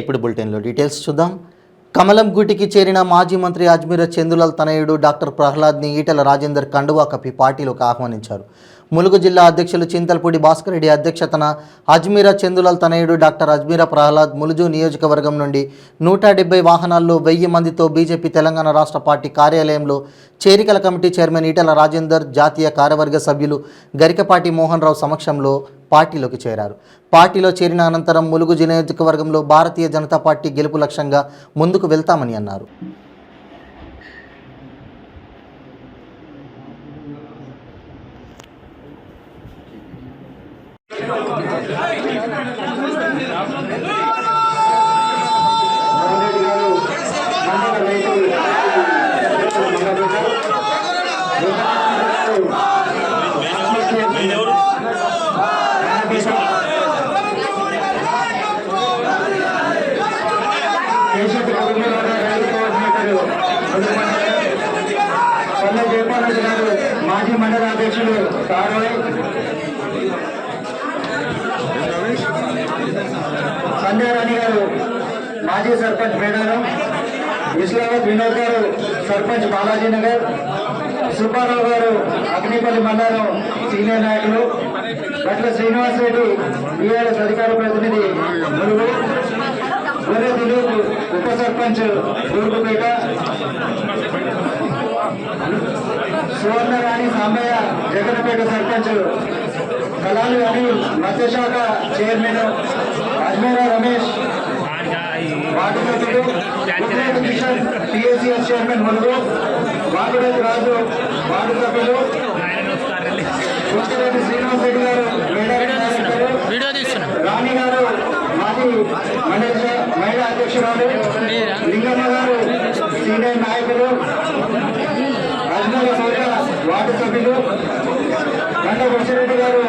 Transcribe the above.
ఇప్పుడు బులెటిన్లో డీటెయిల్స్ చూద్దాం. కమలం గూటికి చేరిన మాజీ మంత్రి అజ్మీరా చందులాల్ తనయుడు డాక్టర్ ప్రహ్లాద్ని ఈటెల రాజేందర్ కండువా కప్పి పార్టీలోకి ఆహ్వానించారు. ములుగు జిల్లా అధ్యక్షులు చింతలపూడి భాస్కర్ రెడ్డి అధ్యక్షతన అజ్మీరా చందులాల్ తనయుడు డాక్టర్ అజ్మీరా ప్రహ్లాద్ ములుగు నియోజకవర్గం నుండి 170 వాహనాల్లో 1000 మందితో బీజేపీ తెలంగాణ రాష్ట్ర పార్టీ కార్యాలయంలో చేరికల కమిటీ చైర్మన్ ఈటెల రాజేందర్, జాతీయ కార్యవర్గ సభ్యులు గరికపాటి మోహన్ రావు సమక్షంలో పార్టీలోకి చేరారు. పార్టీలో చేరిన అనంతరం ములుగు నియోజకవర్గంలో భారతీయ జనతా పార్టీ గెలుపు లక్ష్యంగా ముందుకు వెళ్తామని అన్నారు. మాజీ మండల అధ్యక్షులు కారవై సంజయ్ రాణి గారు, మాజీ సర్పంచ్ మేడారం, ఇస్లామాబాద్ వినోద్ గారు, సర్పంచ్ బాలాజీనగర్, సుబ్బారావు గారు, అగ్నిపల్లి మండలం సీనియర్ నాయకులు, గట్ల శ్రీనివాస్ రెడ్డి టీఆర్ఎస్ అధికార ప్రతినిధి ములుగు, గొర్రె దిలీప్ ఉప సర్పంచ్ తూర్పుపేట, సువర్ణరాణి సాంబయ్య జగన్పేట సర్పంచ్, కలాలు అనిల్ మత్స్యశాఖ చైర్మన్, అజ్మీరా రమేష్ వార్డు సభ్యులు, కిషన్ టీఎస్సీఎస్ చైర్మన్ ములుగు, వాగుడేటి రాజు వార్డు సభ్యులు, పుష్కరెడ్డి శ్రీనివాస్ రెడ్డి గారు రాణి గారు మాజీ మహిళా అధ్యక్షురాలు, లింగమ్మ గారు సీనియర్ నాయకులు, అజ్మీరా సోజా వార్డు సభ్యులు, గండ బుచ్చిరెడ్డి గారు